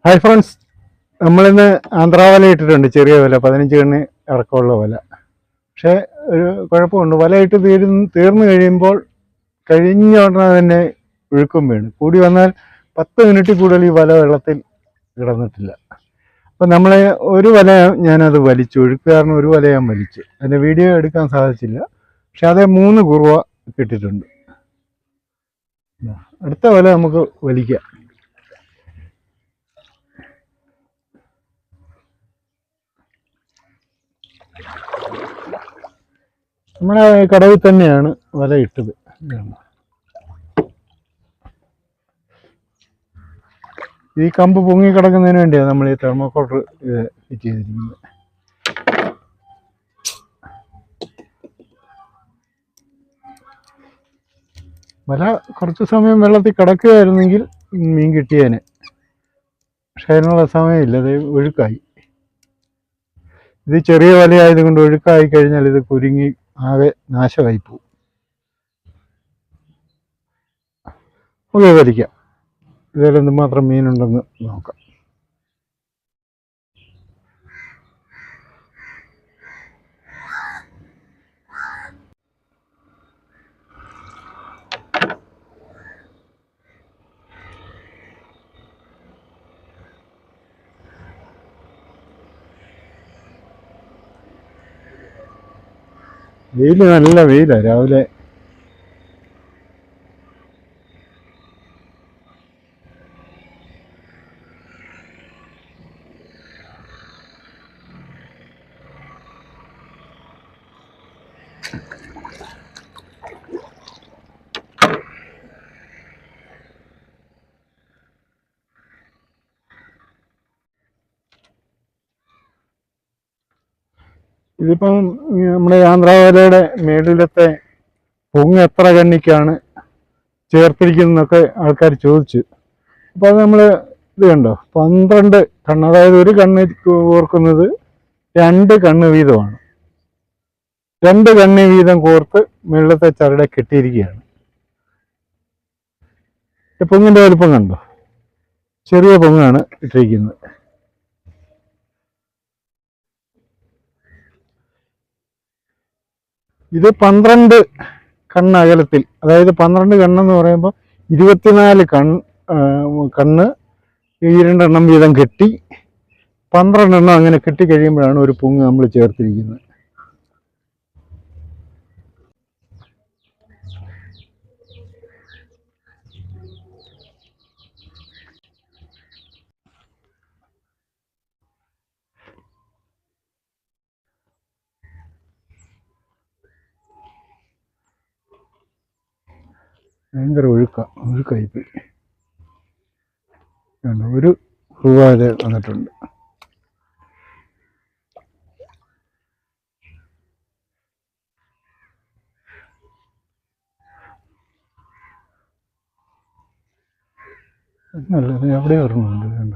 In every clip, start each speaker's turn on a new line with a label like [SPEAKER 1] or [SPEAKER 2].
[SPEAKER 1] Hi friends, നമ്മളിന്ന് ആന്ധ്രാവല ഇട്ടിട്ടുണ്ട്. ചെറിയ വല, 15 കണ്ണ് ഇറക്കമുള്ള വല. പക്ഷേ ഒരു കുഴപ്പമുണ്ട്, വലയിട്ട് തീർന്നു കഴിയുമ്പോൾ കഴിഞ്ഞ ഉടനെ തന്നെ ഒഴുക്കും വീണ് കൂടി വന്നാൽ 10 മിനിറ്റിൽ കൂടുതൽ ഈ വല വെള്ളത്തിൽ കിടന്നിട്ടില്ല. അപ്പം നമ്മളെ ഒരു വല ഞാനത് വലിച്ചു, ഒഴുക്ക് കാരണം ഒരു വല ഞാൻ വലിച്ചു. അതിൻ്റെ വീഡിയോ എടുക്കാൻ സാധിച്ചില്ല. പക്ഷെ അതേ 3 കുറുവ കിട്ടിയിട്ടുണ്ട്. അടുത്ത വല നമുക്ക് വലിക്കാം. നമ്മുടെ കടവിൽ തന്നെയാണ് വല ഇട്ടത്. ഈ കമ്പ് പൊങ്ങി കിടക്കുന്നതിന് വേണ്ടിയാണ് നമ്മൾ ഈ തെർമോക്കോട്ടർ ഫിറ്റ് ചെയ്തിരിക്കുന്നത്. വല കുറച്ച് സമയം വെള്ളത്തിൽ കിടക്കുകയായിരുന്നെങ്കിൽ മീൻ കിട്ടിയേനെ. പക്ഷെ അതിനുള്ള സമയമില്ല, അത് ഒഴുക്കായി. ഇത് ചെറിയ വലയായതുകൊണ്ട് ഒഴുക്കായി കഴിഞ്ഞാൽ ഇത് കുരുങ്ങി ആകെ നാശമായി പോകും. ഓക്കെ, വലിക്കാം. ഇതിൽ എന്തുമാത്രം മീനുണ്ടെന്ന് നോക്കാം. വെയിൽ, നല്ല വെയിലാണ് രാവിലെ. ഇതിപ്പം നമ്മുടെ ആന്ധ്രാവലയുടെ മേളിലത്തെ പൊങ്ങ് എത്ര കണ്ണിക്കാണ് ചേർത്തിരിക്കുന്നതൊക്കെ ആൾക്കാർ ചോദിച്ചു. അപ്പോൾ അത് നമ്മൾ ഇത് കണ്ടോ, 12 കണ്ണ്, അതായത് ഒരു കണ്ണ് കോർക്കുന്നത് 2 കണ്ണ് വീതമാണ്. 2 കണ്ണ് വീതം കോർത്ത് മേളിലത്തെ ചരടെ കെട്ടിയിരിക്കുകയാണ്. പൊങ്ങിൻ്റെ വലുപ്പം കണ്ടോ, ചെറിയ പൊങ്ങാണ് ഇട്ടിരിക്കുന്നത്. ഇത് 12 കണ്ണ് അകലത്തിൽ, അതായത് 12 കണ്ണെന്ന് പറയുമ്പോൾ 24 കണ്ണ് ഈ 2 എണ്ണം വീതം കെട്ടി 12 എണ്ണം അങ്ങനെ കെട്ടിക്കഴിയുമ്പോഴാണ് ഒരു പൊങ്ങ് നമ്മൾ ചേർത്തിരിക്കുന്നത്. ഭയങ്കര ഒഴുക്കായിപ്പോയി. ഒരു രൂപ വന്നിട്ടുണ്ട്. നല്ലത് എവിടെ ഓർമ്മയുണ്ട് വേണ്ട.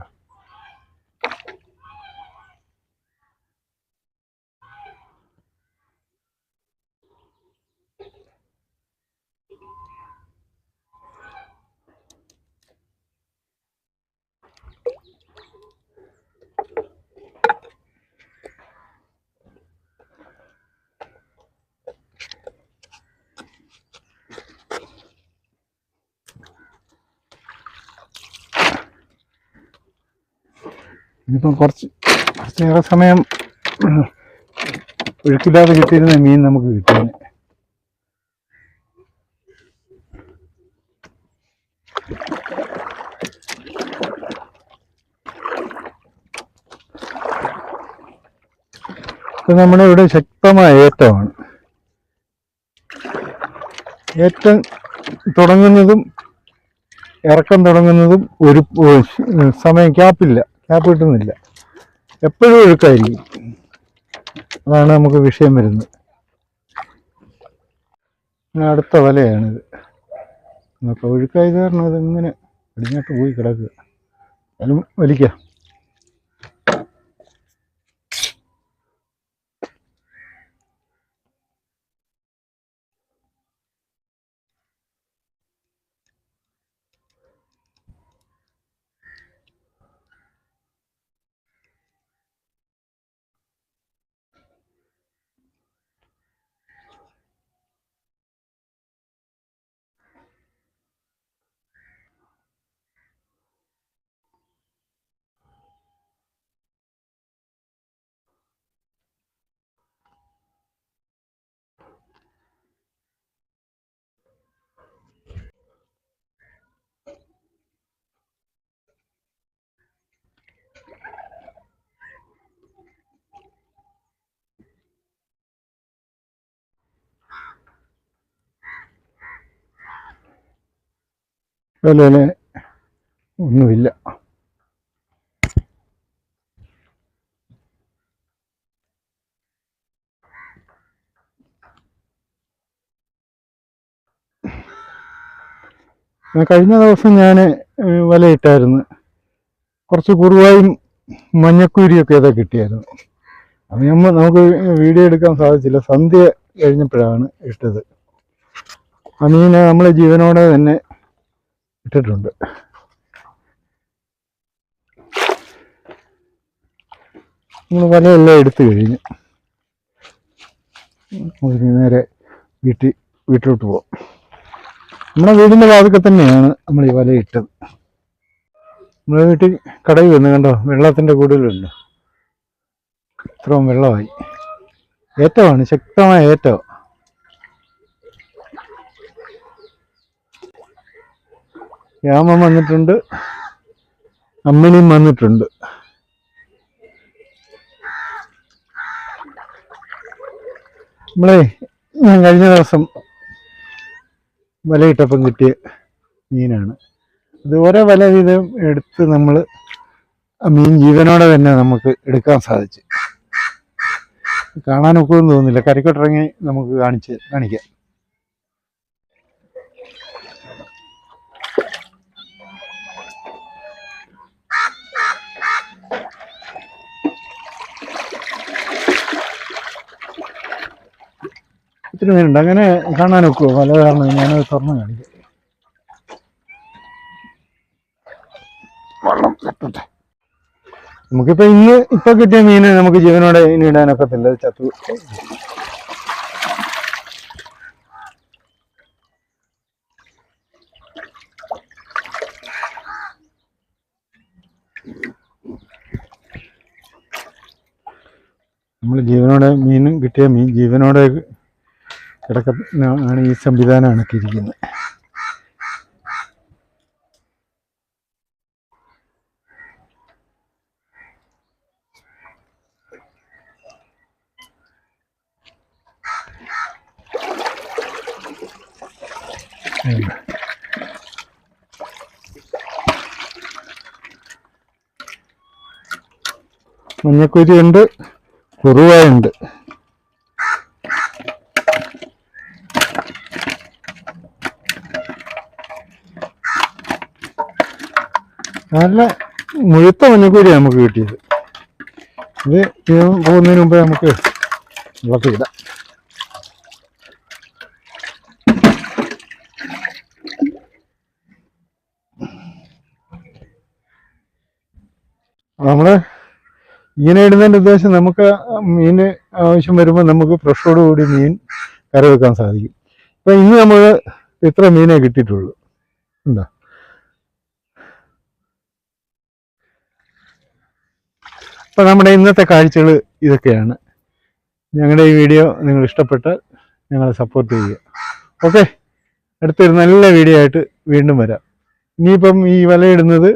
[SPEAKER 1] ഇനിയിപ്പം കുറച്ചേറെ സമയം ഒഴുക്കില്ലാതെ കിട്ടിയിരുന്ന മീൻ നമുക്ക് കിട്ടിയത്. ഇപ്പം നമ്മുടെ ഇവിടെ ശക്തമായ ഏറ്റമാണ്. ഏറ്റം തുടങ്ങുന്നതും ഇറക്കം തുടങ്ങുന്നതും ഒരു സമയം ക്യാപ്പ് കിട്ടുന്നില്ല. എപ്പോഴും ഒഴുക്കായിരിക്കും. അതാണ് നമുക്ക് വിഷയം വരുന്നത്. അടുത്ത വലയാണിത്. നമുക്ക് ഒഴുക്കായത് കാരണം അതിങ്ങനെ അടിഞ്ഞോട്ട് പോയി കിടക്കുക. അതിലും വലിക്കാം. വില ഒന്നുമില്ല. കഴിഞ്ഞ ദിവസം ഞാൻ വലയിട്ടായിരുന്നു. കുറച്ച് കുറുവായും മഞ്ഞക്കുരിയൊക്കെ ഏതാ കിട്ടിയായിരുന്നു. അത് നമുക്ക് വീഡിയോ എടുക്കാൻ സാധിച്ചില്ല. സന്ധ്യ കഴിഞ്ഞപ്പോഴാണ് ഇട്ടത്. ആ മീനെ നമ്മൾ ജീവനോടെ തന്നെ ഇട്ടിട്ടുണ്ട്. നമ്മൾ വലയെല്ലാം എടുത്തു കഴിഞ്ഞു. നേരെ വീട്ടിലോട്ട് പോവാം. നമ്മുടെ വീടിൻ്റെ വാതിൽക്കൽ തന്നെയാണ് നമ്മൾ ഈ വല ഇട്ടത്. നമ്മുടെ വീട്ടിൽ കടയിൽ വന്ന് കണ്ടോ, വെള്ളത്തിൻ്റെ കൂടുതലുണ്ട്. ഇത്രയും വെള്ളമായി. ഏറ്റമാണ്, ശക്തമായ ഏറ്റവും. രാമൻ വന്നിട്ടുണ്ട്, അമ്മിനിയും വന്നിട്ടുണ്ട്. ഞാൻ കഴിഞ്ഞ ദിവസം വലയിട്ടപ്പം കിട്ടിയ മീനാണ്. ഇത് ഓരോ വല വീതം എടുത്ത് നമ്മൾ ആ മീൻ ജീവനോടെ തന്നെ നമുക്ക് എടുക്കാൻ സാധിച്ചു. കാണാനൊക്കെ ഒന്നും തോന്നുന്നില്ല. കരക്കോട്ടിറങ്ങി നമുക്ക് കാണിക്കാം. ഒത്തിരി മീനുണ്ട്. അങ്ങനെ കാണാനൊക്കെ പല കാരണം ഞാനത് തുറന്ന് കാണിക്കാം. വെള്ളം തട്ടട്ടെ. നമുക്കിപ്പോൾ ഇപ്പൊ കിട്ടിയ മീന് നമുക്ക് ജീവനോടെ ഇനി ഇടാനൊക്കത്തില്ല, ചത്തു. നമ്മൾ ജീവനോടെ മീനും കിട്ടിയ മീൻ ജീവനോടെ കിടക്കാണ് ഈ സംവിധാനമാണ് ഇരിക്കുന്നത്. മഞ്ഞക്കുരിയുണ്ട്, കുറുവയുണ്ട്. നല്ല മുഴുത്ത മഞ്ഞക്കുരിയാണ് നമുക്ക് കിട്ടിയത്. ഇത് പോകുന്നതിന് മുമ്പേ നമുക്ക് വെള്ളത്തിലിടാം. നമ്മൾ ഇങ്ങനെ ഇടുന്നതിൻ്റെ ഉദ്ദേശം നമുക്ക് മീന് ആവശ്യം വരുമ്പോൾ നമുക്ക് ഫ്രഷോടുകൂടി മീൻ കറി വെക്കാൻ സാധിക്കും. ഇപ്പം ഇന്ന് നമ്മൾ ഇത്ര മീനേ കിട്ടിയിട്ടുള്ളൂ. ഉണ്ടോ? അപ്പം നമ്മുടെ ഇന്നത്തെ കാഴ്ചകൾ ഇതൊക്കെയാണ്. ഞങ്ങളുടെ ഈ വീഡിയോ നിങ്ങൾ ഇഷ്ടപ്പെട്ടാൽ ഞങ്ങളെ സപ്പോർട്ട് ചെയ്യുക. ഓക്കെ, അടുത്തൊരു നല്ല വീഡിയോ ആയിട്ട് വീണ്ടും വരാം. ഇനിയിപ്പം ഈ വലയിടുന്നത്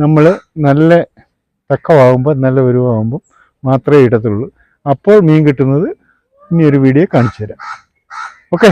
[SPEAKER 1] നമ്മൾ നല്ല തക്കമാകുമ്പോൾ, നല്ല ഉരുവാകുമ്പോൾ മാത്രമേ ഇടത്തുള്ളൂ. അപ്പോൾ മീൻ കിട്ടുന്നത് ഇനിയൊരു വീഡിയോ കാണിച്ചു തരാം. ഓക്കെ.